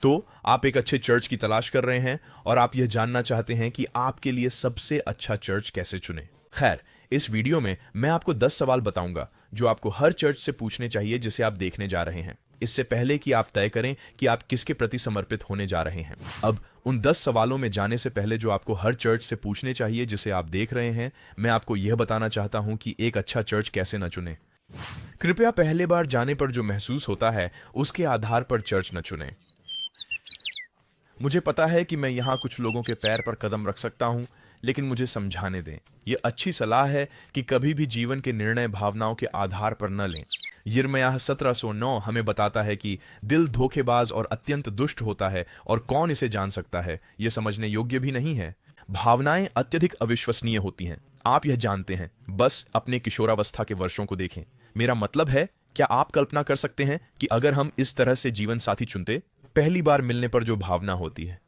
तो आप एक अच्छे चर्च की तलाश कर रहे हैं और आप यह जानना चाहते हैं कि आपके लिए सबसे अच्छा चर्च कैसे चुनें। खैर, इस वीडियो में मैं आपको 10 सवाल बताऊंगा जो आपको हर चर्च से पूछने चाहिए जिसे आप देखने जा रहे हैं, इससे पहले कि आप तय करें कि आप किसके प्रति समर्पित होने जा रहे हैं। अब उन 10 सवालों में जाने से पहले जो आपको हर चर्च से पूछने चाहिए जिसे आप देख रहे हैं, मैं आपको यह बताना चाहता हूं कि एक अच्छा चर्च कैसे न चुनें। कृपया पहले बार जाने पर जो महसूस होता है उसके आधार पर चर्च न चुनें। मुझे पता है कि मैं यहाँ कुछ लोगों के पैर पर कदम रख सकता हूँ, लेकिन मुझे समझाने दें। यह अच्छी सलाह है कि कभी भी जीवन के निर्णय भावनाओं के आधार पर न लें। यिर्मयाह 17:9 हमें बताता है कि दिल धोखेबाज और अत्यंत दुष्ट होता है और कौन इसे जान सकता है, यह समझने योग्य भी नहीं है। भावनाएं अत्यधिक अविश्वसनीय होती हैं, आप यह जानते हैं। बस अपने किशोरावस्था के वर्षों को देखें। मेरा मतलब है, क्या आप कल्पना कर सकते हैं कि अगर हम इस तरह से जीवन साथी चुनते, पहली बार मिलने पर जो भावना होती है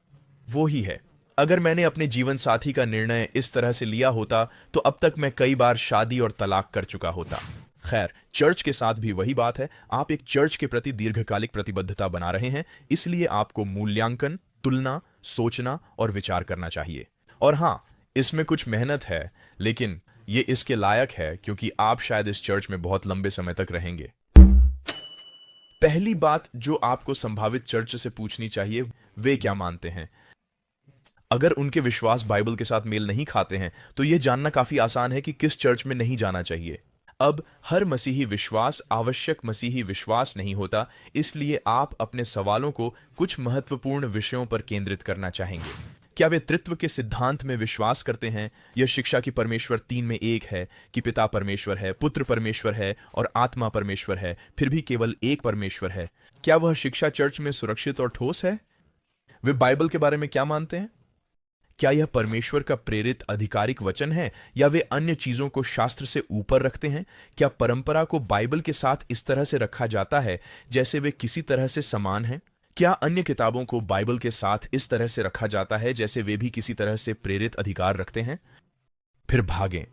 वो ही है। अगर मैंने अपने जीवन साथी का निर्णय इस तरह से लिया होता तो अब तक मैं कई बार शादी और तलाक कर चुका होता। खैर, चर्च के साथ भी वही बात है। आप एक चर्च के प्रति दीर्घकालिक प्रतिबद्धता बना रहे हैं, इसलिए आपको मूल्यांकन, तुलना, सोचना और विचार करना चाहिए। और हां, इसमें कुछ मेहनत है, लेकिन ये इसके लायक है क्योंकि आप शायद इस चर्च में बहुत लंबे समय तक रहेंगे। पहली बात जो आपको संभावित चर्च से पूछनी चाहिए, वे क्या मानते हैं। अगर उनके विश्वास बाइबल के साथ मेल नहीं खाते हैं, तो यह जानना काफी आसान है कि किस चर्च में नहीं जाना चाहिए। अब हर मसीही विश्वास आवश्यक मसीही विश्वास नहीं होता, इसलिए आप अपने सवालों को कुछ महत्वपूर्ण विषयों पर केंद्रित करना चाहेंगे। क्या वे त्रित्व के सिद्धांत में विश्वास करते हैं? यह शिक्षा की परमेश्वर तीन में एक है, कि पिता परमेश्वर है, पुत्र परमेश्वर है और आत्मा परमेश्वर है, फिर भी केवल एक परमेश्वर है। क्या वह शिक्षा चर्च में सुरक्षित और ठोस है? वे बाइबल के बारे में क्या मानते हैं? क्या यह परमेश्वर का प्रेरित आधिकारिक वचन है या वे अन्य चीजों को शास्त्र से ऊपर रखते हैं? क्या परंपरा को बाइबल के साथ इस तरह से रखा जाता है जैसे वे किसी तरह से समान हैं? क्या अन्य किताबों को बाइबल के साथ इस तरह से रखा जाता है जैसे वे भी किसी तरह से प्रेरित अधिकार रखते हैं? फिर भागें।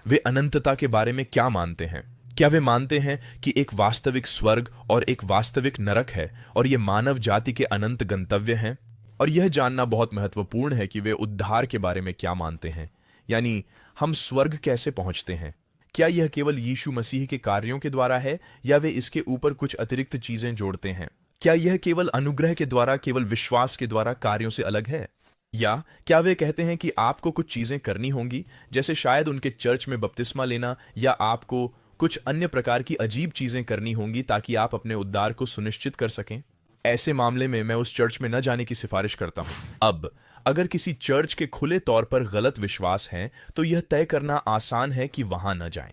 वे अनंतता के बारे में क्या मानते हैं? क्या वे मानते हैं कि एक वास्तविक स्वर्ग और एक वास्तविक नरक है और ये मानव जाति के अनंत गंतव्य हैं? और यह जानना बहुत महत्वपूर्ण है कि वे उद्धार के बारे में क्या मानते हैं, यानी हम स्वर्ग कैसे पहुंचते हैं। क्या यह केवल यीशु मसीह के कार्यों के द्वारा है या वे इसके ऊपर कुछ अतिरिक्त चीजें जोड़ते हैं? क्या यह केवल अनुग्रह के द्वारा, केवल विश्वास के द्वारा कार्यों से अलग है? या क्या वे कहते हैं कि आपको कुछ चीजें करनी होंगी, जैसे शायद उनके चर्च में बपतिस्मा लेना, या आपको कुछ अन्य प्रकार की अजीब चीजें करनी होंगी ताकि आप अपने उद्धार को सुनिश्चित कर सकें? ऐसे मामले में मैं उस चर्च में न जाने की सिफारिश करता हूं। अब अगर किसी चर्च के खुले तौर पर गलत विश्वास हैं, तो यह तय करना आसान है कि वहां न जाएं।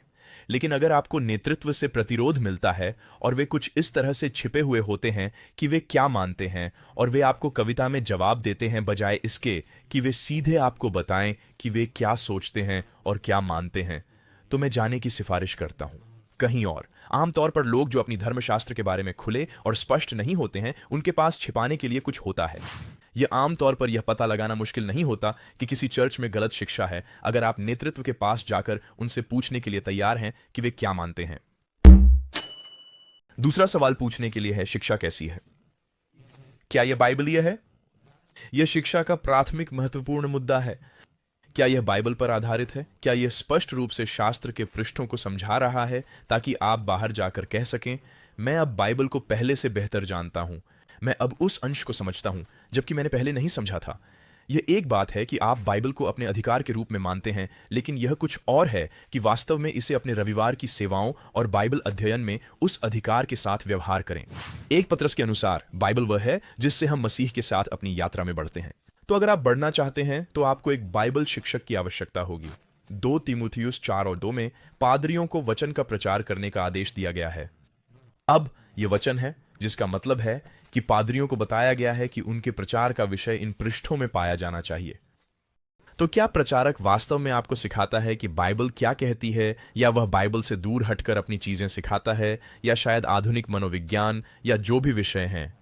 लेकिन अगर आपको नेतृत्व से प्रतिरोध मिलता है और वे कुछ इस तरह से छिपे हुए होते हैं कि वे क्या मानते हैं और वे आपको कविता में जवाब देते हैं बजाय इसके कि वे सीधे आपको बताएं कि वे क्या सोचते हैं और क्या मानते हैं, तो मैं जाने की सिफारिश करता हूं कहीं और। आमतौर पर लोग जो अपनी धर्मशास्त्र के बारे में खुले और स्पष्ट नहीं होते हैं, उनके पास छिपाने के लिए कुछ होता है। यह आमतौर पर यह पता लगाना मुश्किल नहीं होता कि किसी चर्च में गलत शिक्षा है, अगर आप नेतृत्व के पास जाकर उनसे पूछने के लिए तैयार हैं कि वे क्या मानते हैं। दूसरा सवाल पूछने के लिए है, शिक्षा कैसी है? क्या यह बाइबलीय है? यह शिक्षा का प्राथमिक महत्वपूर्ण मुद्दा है। क्या यह बाइबल पर आधारित है? क्या यह स्पष्ट रूप से शास्त्र के पृष्ठों को समझा रहा है ताकि आप बाहर जाकर कह सकें, मैं अब बाइबल को पहले से बेहतर जानता हूं, मैं अब उस अंश को समझता हूं जबकि मैंने पहले नहीं समझा था। यह एक बात है कि आप बाइबल को अपने अधिकार के रूप में मानते हैं, लेकिन यह कुछ और है कि वास्तव में इसे अपने रविवार की सेवाओं और बाइबल अध्ययन में उस अधिकार के साथ व्यवहार करें। एक पत्रस के अनुसार बाइबल वह है जिससे हम मसीह के साथ अपनी यात्रा में बढ़ते हैं। तो अगर आप बढ़ना चाहते हैं तो आपको एक बाइबल शिक्षक की आवश्यकता होगी। 2 तीमुथियुस 4 और 2 में पादरियों को वचन का प्रचार करने का आदेश दिया गया है। अब यह वचन है, जिसका मतलब है कि पादरियों को बताया गया है कि उनके प्रचार का विषय इन पृष्ठों में पाया जाना चाहिए। तो क्या प्रचारक वास्तव में आपको सिखाता है कि बाइबल क्या कहती है, या वह बाइबल से दूर हटकर अपनी चीजें सिखाता है, या शायद आधुनिक मनोविज्ञान, या जो भी विषय हैं?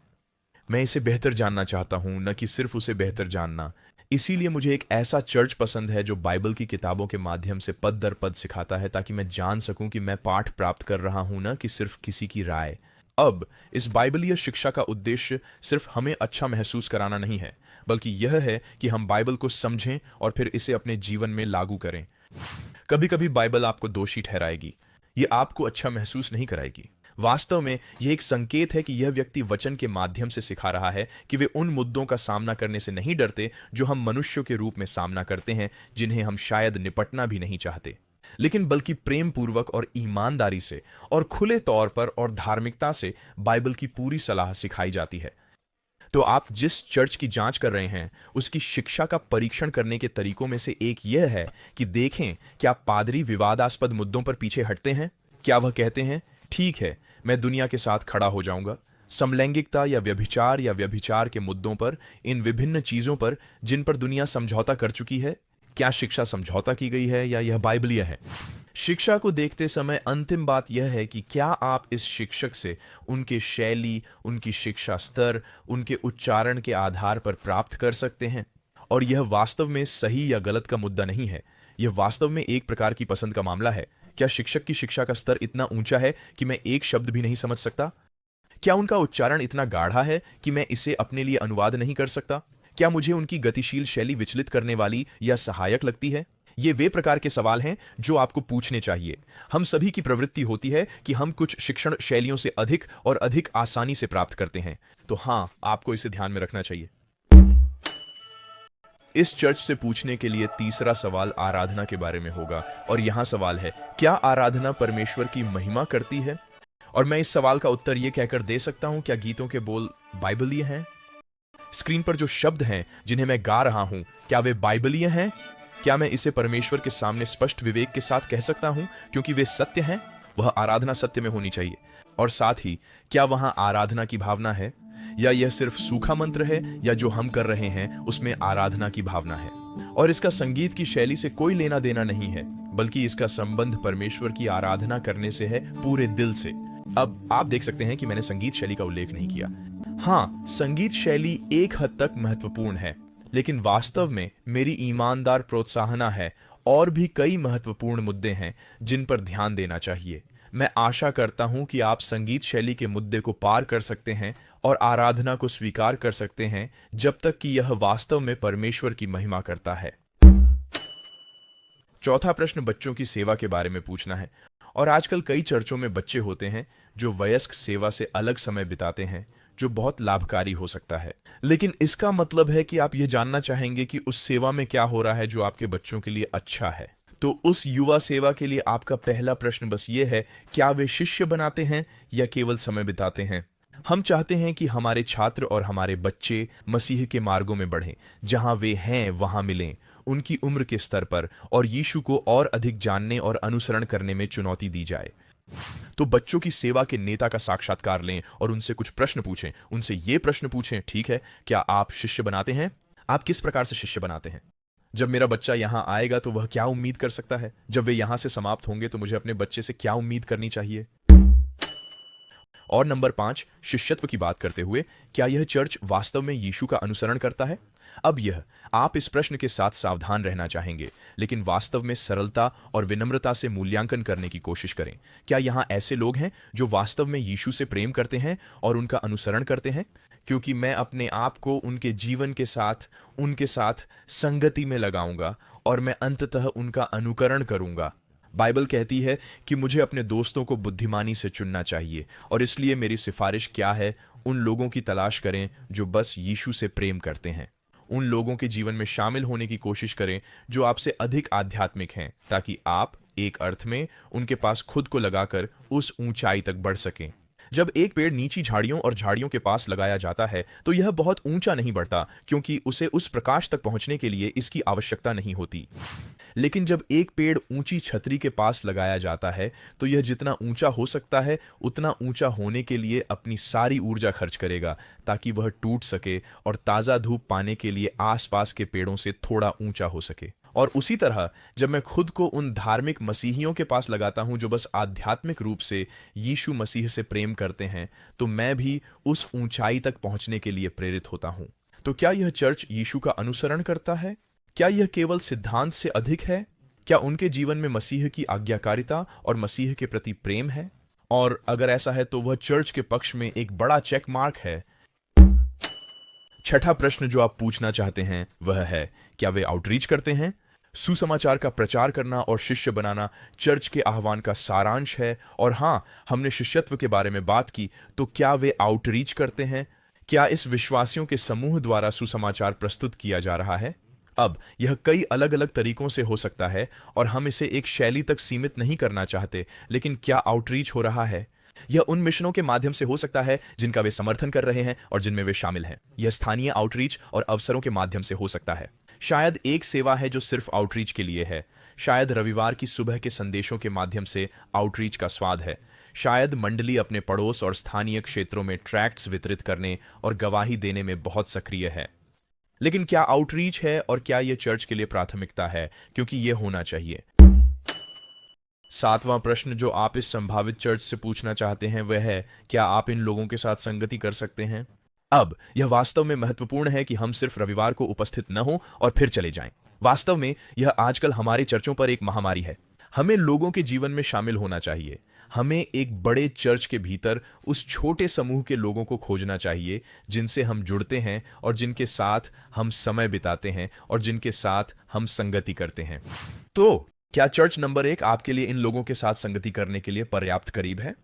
मैं इसे बेहतर जानना चाहता हूं, न कि सिर्फ उसे बेहतर जानना। इसीलिए मुझे एक ऐसा चर्च पसंद है जो बाइबल की किताबों के माध्यम से पद दर पद सिखाता है, ताकि मैं जान सकूं कि मैं पाठ प्राप्त कर रहा हूं, न कि सिर्फ किसी की राय। अब इस बाइबलीय शिक्षा का उद्देश्य सिर्फ हमें अच्छा महसूस कराना नहीं है, बल्कि यह है कि हम बाइबल को समझें और फिर इसे अपने जीवन में लागू करें। कभी कभी बाइबल आपको दोषी ठहराएगी, ये आपको अच्छा महसूस नहीं कराएगी। वास्तव में यह एक संकेत है कि यह व्यक्ति वचन के माध्यम से सिखा रहा है कि वे उन मुद्दों का सामना करने से नहीं डरते जो हम मनुष्यों के रूप में सामना करते हैं, जिन्हें हम शायद निपटना भी नहीं चाहते, लेकिन बल्कि प्रेम पूर्वक और ईमानदारी से और खुले तौर पर और धार्मिकता से बाइबल की पूरी सलाह सिखाई जाती है। तो आप जिस चर्च की जांच कर रहे हैं, उसकी शिक्षा का परीक्षण करने के तरीकों में से एक यह है कि देखें क्या पादरी विवादास्पद मुद्दों पर पीछे हटते हैं। क्या वह कहते हैं, ठीक है, मैं दुनिया के साथ खड़ा हो जाऊंगा, समलैंगिकता या व्यभिचार के मुद्दों पर, इन विभिन्न चीजों पर जिन पर दुनिया समझौता कर चुकी है। क्या शिक्षा समझौता की गई है या यह बाइबलीय है? शिक्षा को देखते समय अंतिम बात यह है कि क्या आप इस शिक्षक से उनके शैली, उनकी शिक्षा स्तर, उनके उच्चारण के आधार पर प्राप्त कर सकते हैं। और यह वास्तव में सही या गलत का मुद्दा नहीं है, यह वास्तव में एक प्रकार की पसंद का मामला है। क्या शिक्षक की शिक्षा का स्तर इतना ऊंचा है कि मैं एक शब्द भी नहीं समझ सकता? क्या उनका उच्चारण इतना गाढ़ा है कि मैं इसे अपने लिए अनुवाद नहीं कर सकता? क्या मुझे उनकी गतिशील शैली विचलित करने वाली या सहायक लगती है? ये वे प्रकार के सवाल हैं जो आपको पूछने चाहिए। हम सभी की प्रवृत्ति होती है कि हम कुछ शिक्षण शैलियों से अधिक और अधिक आसानी से प्राप्त करते हैं। तो हाँ, आपको इसे ध्यान में रखना चाहिए। इस चर्च से पूछने के लिए तीसरा सवाल आराधना के बारे में होगा, और यहां सवाल है, क्या आराधना परमेश्वर की महिमा करती है? और मैं इस सवाल का उत्तर यह कहकर दे सकता हूं, क्या गीतों के बोल बाइबलीय हैं? स्क्रीन पर जो शब्द हैं जिन्हें मैं गा रहा हूं, क्या वे बाइबलीय हैं? क्या मैं इसे परमेश्वर के सामने स्पष्ट विवेक के साथ कह सकता हूं क्योंकि वे सत्य हैं? वह आराधना सत्य में होनी चाहिए। और साथ ही, क्या वहां आराधना की भावना है, या यह सिर्फ सूखा मंत्र है, या जो हम कर रहे हैं उसमें आराधना की भावना है? और इसका संगीत की शैली से कोई लेना देना नहीं है, बल्कि इसका संबंध परमेश्वर की आराधना करने से है, पूरे दिल से। अब आप देख सकते हैं कि मैंने संगीत शैली का उल्लेख नहीं किया। हाँ, संगीत शैली एक हद तक महत्वपूर्ण है, लेकिन वास्तव में मेरी ईमानदार प्रोत्साहना है, और भी कई महत्वपूर्ण मुद्दे हैं जिन पर ध्यान देना चाहिए। मैं आशा करता हूं कि आप संगीत शैली के मुद्दे को पार कर सकते हैं और आराधना को स्वीकार कर सकते हैं, जब तक कि यह वास्तव में परमेश्वर की महिमा करता है। चौथा प्रश्न बच्चों की सेवा के बारे में पूछना है। और आजकल कई चर्चों में बच्चे होते हैं जो वयस्क सेवा से अलग समय बिताते हैं, जो बहुत लाभकारी हो सकता है। लेकिन इसका मतलब है कि आप यह जानना चाहेंगे कि उस सेवा में क्या हो रहा है जो आपके बच्चों के लिए अच्छा है। तो उस युवा सेवा के लिए आपका पहला प्रश्न बस ये है, क्या वे शिष्य बनाते हैं या केवल समय बिताते हैं? हम चाहते हैं कि हमारे छात्र और हमारे बच्चे मसीह के मार्गों में बढ़ें, जहां वे हैं वहां मिलें, उनकी उम्र के स्तर पर, और यीशु को और अधिक जानने और अनुसरण करने में चुनौती दी जाए। तो बच्चों की सेवा के नेता का साक्षात्कार लें और उनसे कुछ प्रश्न पूछें। उनसे ये प्रश्न पूछें, ठीक है, क्या आप शिष्य बनाते हैं? आप किस प्रकार से शिष्य बनाते हैं? जब मेरा बच्चा यहां आएगा तो वह क्या उम्मीद कर सकता है? जब वे यहां से समाप्त होंगे तो मुझे अपने बच्चे से क्या उम्मीद करनी चाहिए? और नंबर 5, शिष्यत्व की बात करते हुए, क्या यह चर्च वास्तव में यीशु का अनुसरण करता है? अब यह, आप इस प्रश्न के साथ सावधान रहना चाहेंगे, लेकिन वास्तव में सरलता और विनम्रता से मूल्यांकन करने की कोशिश करें। क्या यहाँ ऐसे लोग हैं जो वास्तव में यीशु से प्रेम करते हैं और उनका अनुसरण करते हैं? क्योंकि मैं अपने आप को उनके जीवन के साथ, उनके साथ संगति में लगाऊंगा और मैं अंततः उनका अनुकरण करूंगा। बाइबल कहती है कि मुझे अपने दोस्तों को बुद्धिमानी से चुनना चाहिए, और इसलिए मेरी सिफारिश क्या है? उन लोगों की तलाश करें जो बस यीशु से प्रेम करते हैं। उन लोगों के जीवन में शामिल होने की कोशिश करें जो आपसे अधिक आध्यात्मिक हैं, ताकि आप एक अर्थ में उनके पास खुद को लगाकर उस ऊंचाई तक बढ़ सकें। जब एक पेड़ नीची झाड़ियों और झाड़ियों के पास लगाया जाता है तो यह बहुत ऊंचा नहीं बढ़ता, क्योंकि उसे उस प्रकाश तक पहुंचने के लिए इसकी आवश्यकता नहीं होती। लेकिन जब एक पेड़ ऊंची छतरी के पास लगाया जाता है तो यह जितना ऊंचा हो सकता है उतना ऊंचा होने के लिए अपनी सारी ऊर्जा खर्च करेगा, ताकि वह टूट सके और ताज़ा धूप पाने के लिए आसपास के पेड़ों से थोड़ा ऊंचा हो सके। और उसी तरह जब मैं खुद को उन धार्मिक मसीहियों के पास लगाता हूं जो बस आध्यात्मिक रूप से यीशु मसीह से प्रेम करते हैं, तो मैं भी उस ऊंचाई तक पहुंचने के लिए प्रेरित होता हूं। तो क्या यह चर्च यीशु का अनुसरण करता है? क्या यह केवल सिद्धांत से अधिक है? क्या उनके जीवन में मसीह की आज्ञाकारिता और मसीह के प्रति प्रेम है? और अगर ऐसा है तो वह चर्च के पक्ष में एक बड़ा चेक मार्क है। छठा प्रश्न जो आप पूछना चाहते हैं वह है, क्या वे आउटरीच करते हैं? सुसमाचार का प्रचार करना और शिष्य बनाना चर्च के आह्वान का सारांश है। और हां, हमने शिष्यत्व के बारे में बात की, तो क्या वे आउटरीच करते हैं? क्या इस विश्वासियों के समूह द्वारा सुसमाचार प्रस्तुत किया जा रहा है? अब यह कई अलग अलग तरीकों से हो सकता है और हम इसे एक शैली तक सीमित नहीं करना चाहते, लेकिन क्या आउटरीच हो रहा है? यह उन मिशनों के माध्यम से हो सकता है जिनका वे समर्थन कर रहे हैं और जिनमें वे शामिल हैं। यह स्थानीय आउटरीच और अवसरों के माध्यम से हो सकता है। शायद एक सेवा है जो सिर्फ आउटरीच के लिए है। शायद रविवार की सुबह के संदेशों के माध्यम से आउटरीच का स्वाद है। शायद मंडली अपने पड़ोस और स्थानीय क्षेत्रों में ट्रैक्ट्स वितरित करने और गवाही देने में बहुत सक्रिय है। लेकिन क्या आउटरीच है और क्या यह चर्च के लिए प्राथमिकता है? क्योंकि यह होना चाहिए। सातवां प्रश्न जो आप इस संभावित चर्च से पूछना चाहते हैं वह है, क्या आप इन लोगों के साथ संगति कर सकते हैं? अब यह वास्तव में महत्वपूर्ण है कि हम सिर्फ रविवार को उपस्थित न हों और फिर चले जाएं। वास्तव में यह आजकल हमारे चर्चों पर एक महामारी है। हमें लोगों के जीवन में शामिल होना चाहिए। हमें एक बड़े चर्च के भीतर उस छोटे समूह के लोगों को खोजना चाहिए जिनसे हम जुड़ते हैं और जिनके साथ हम समय बिताते हैं और जिनके साथ हम संगति करते हैं। तो क्या चर्च नंबर 1 आपके लिए इन लोगों के साथ संगति करने के लिए पर्याप्त करीब है?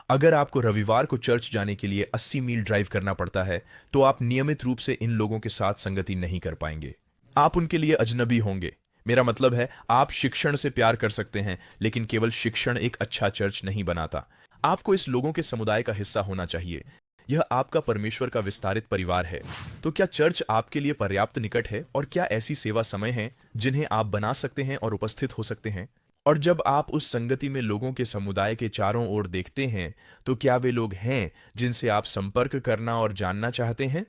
अगर आपको रविवार को चर्च जाने के लिए 80 मील ड्राइव करना पड़ता है, तो आप नियमित रूप से इन लोगों के साथ संगति नहीं कर पाएंगे। आप उनके लिए अजनबी होंगे। मेरा मतलब है, आप शिक्षण से प्यार कर सकते हैं, लेकिन केवल शिक्षण एक अच्छा चर्च नहीं बनाता। आपको इस लोगों के समुदाय का हिस्सा होना चाहिए। यह आपका परमेश्वर का विस्तारित परिवार है। तो क्या चर्च आपके लिए पर्याप्त निकट है और क्या ऐसी सेवा समय हैं जिन्हें आप बना सकते हैं और उपस्थित हो सकते हैं? और जब आप उस संगति में लोगों के समुदाय के चारों ओर देखते हैं, तो क्या वे लोग हैं जिनसे आप संपर्क करना और जानना चाहते हैं?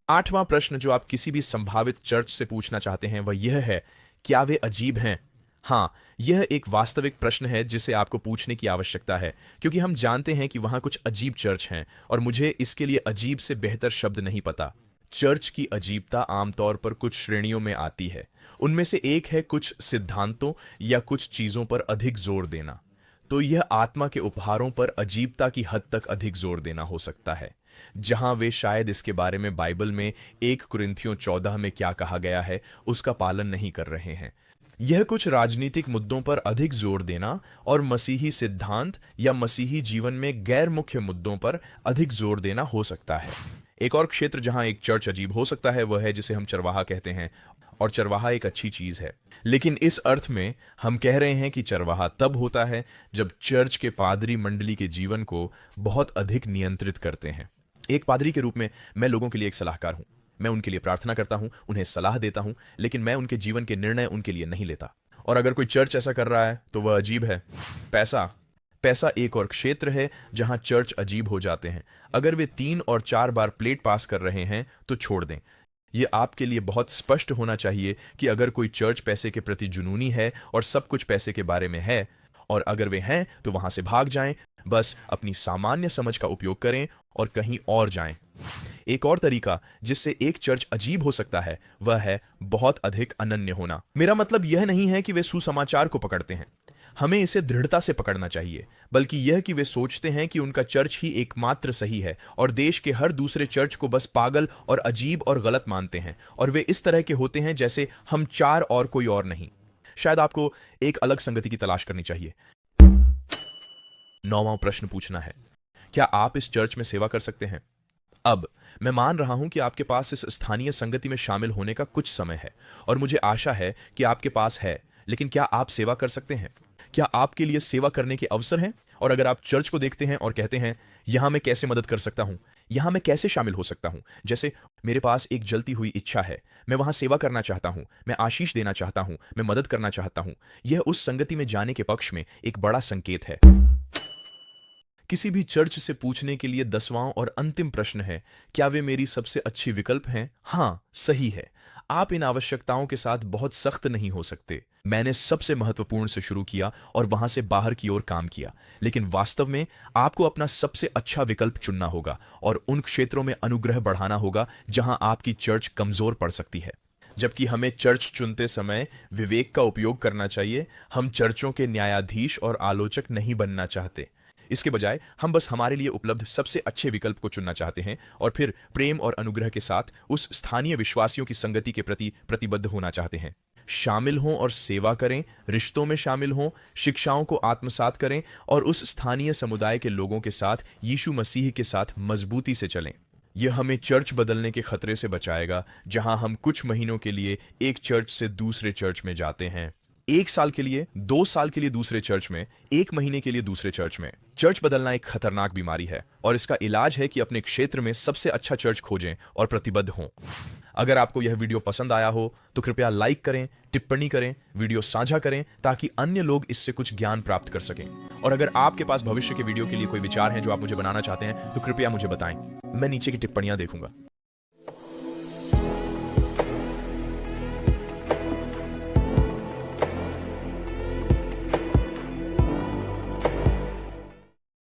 आठवां प्रश्न जो आप किसी भी संभावित चर्च से पूछना चाहते हैं वह यह है, क्या वे अजीब हैं? हाँ, यह एक वास्तविक प्रश्न है जिसे आपको पूछने की आवश्यकता है, क्योंकि हम जानते हैं कि वहां कुछ अजीब चर्च हैं और मुझे इसके लिए अजीब से बेहतर शब्द नहीं पता। चर्च की अजीबता आमतौर पर कुछ श्रेणियों में आती है। उनमें से एक है कुछ सिद्धांतों या कुछ चीजों पर अधिक जोर देना। तो यह आत्मा के उपहारों पर अजीबता की हद तक अधिक जोर देना हो सकता है, जहां वे शायद इसके बारे में बाइबल में 1 कुरिन्थियों 14 में क्या कहा गया है उसका पालन नहीं कर रहे हैं। यह कुछ राजनीतिक मुद्दों पर अधिक जोर देना और मसीही सिद्धांत या मसीही जीवन में गैर मुख्य मुद्दों पर अधिक जोर देना हो सकता है। एक और क्षेत्र जहां एक चर्च अजीब हो सकता है वह है जिसे हम चरवाहा कहते हैं, और चरवाहा एक अच्छी चीज है। लेकिन इस अर्थ में हम कह रहे हैं कि चरवाहा तब होता है जब चर्च के पादरी मंडली के जीवन को बहुत अधिक नियंत्रित करते हैं। एक पादरी के रूप में मैं लोगों के लिए एक सलाहकार हूं। मैं उनके लिए प्रार्थना करता हूं, उन्हें सलाह देता हूं, लेकिन मैं उनके जीवन के निर्णय उनके लिए नहीं लेता। और अगर कोई चर्च ऐसा कर रहा है तो वह अजीब है। पैसा एक और क्षेत्र है जहां चर्च अजीब हो जाते हैं। अगर वे 3 और 4 बार प्लेट पास कर रहे हैं तो छोड़ दें। यह आपके लिए बहुत स्पष्ट होना चाहिए कि अगर कोई चर्च पैसे के प्रति जुनूनी है और सब कुछ पैसे के बारे में है, और अगर वे हैं तो वहां से भाग जाएं। बस अपनी सामान्य समझ का उपयोग करें और कहीं और जाएं। एक और तरीका जिससे एक चर्च अजीब हो सकता है वह है बहुत अधिक अनन्य होना। मेरा मतलब यह नहीं है कि वे सुसमाचार को पकड़ते हैं। हमें इसे दृढ़ता से पकड़ना चाहिए, बल्कि यह कि वे सोचते हैं कि उनका चर्च ही एकमात्र सही है और देश के हर दूसरे चर्च को बस पागल और अजीब और गलत मानते हैं, और वे इस तरह के होते हैं जैसे हम 4 और कोई और नहीं। शायद आपको एक अलग संगति की तलाश करनी चाहिए। 9वां प्रश्न पूछना है, क्या आप इस चर्च में सेवा कर सकते हैं? अब मैं मान रहा हूं कि आपके पास इस स्थानीय संगति में शामिल होने का कुछ समय है, और मुझे आशा है कि आपके पास है, लेकिन क्या आप सेवा कर सकते हैं? क्या आपके लिए सेवा करने के अवसर हैं? और अगर आप चर्च को देखते हैं और कहते हैं, यहां मैं कैसे मदद कर सकता हूं, यहां मैं कैसे शामिल हो सकता हूं, जैसे मेरे पास एक जलती हुई इच्छा है, मैं वहां सेवा करना चाहता हूं, मैं आशीष देना चाहता हूं, मैं मदद करना चाहता हूं, यह उस संगति में जाने के पक्ष में एक बड़ा संकेत है। किसी भी चर्च से पूछने के लिए 10वां और अंतिम प्रश्न है, क्या वे मेरी सबसे अच्छी विकल्प हैं? हाँ, सही है। आप इन आवश्यकताओं के साथ बहुत सख्त नहीं हो सकते। मैंने सबसे महत्वपूर्ण से शुरू किया और वहां से बाहर की ओर काम किया, लेकिन वास्तव में आपको अपना सबसे अच्छा विकल्प चुनना होगा और उन क्षेत्रों में अनुग्रह बढ़ाना होगा जहां आपकी चर्च कमजोर पड़ सकती है। जबकि हमें चर्च चुनते समय विवेक का उपयोग करना चाहिए। हम चर्चों के न्यायाधीश और आलोचक नहीं बनना चाहते। इसके बजाय हम बस हमारे लिए उपलब्ध सबसे अच्छे विकल्प को चुनना चाहते हैं और फिर प्रेम और अनुग्रह के साथ उस स्थानीय विश्वासियों की संगति के प्रति प्रतिबद्ध होना चाहते हैं। शामिल हों और सेवा करें, रिश्तों में शामिल हों, शिक्षाओं को आत्मसात करें और उस स्थानीय समुदाय के लोगों के साथ यीशु मसीह के साथ मजबूती से चलें। यह हमें चर्च बदलने के खतरे से बचाएगा, जहां हम कुछ महीनों के लिए एक चर्च से दूसरे चर्च में जाते हैं। 1 साल के लिए, 2 साल के लिए दूसरे चर्च में, 1 महीने के लिए दूसरे चर्च में। चर्च बदलना एक खतरनाक बीमारी है और इसका इलाज है कि अपने क्षेत्र में सबसे अच्छा चर्च खोजें और प्रतिबद्ध हों। अगर आपको यह वीडियो पसंद आया हो तो कृपया लाइक करें, टिप्पणी करें, वीडियो साझा करें ताकि अन्य लोग इससे कुछ ज्ञान प्राप्त कर सकें। और अगर आपके पास भविष्य के वीडियो के लिए कोई विचार हैं जो आप मुझे बनाना चाहते हैं तो कृपया मुझे बताएं। मैं नीचे की टिप्पणियां देखूंगा।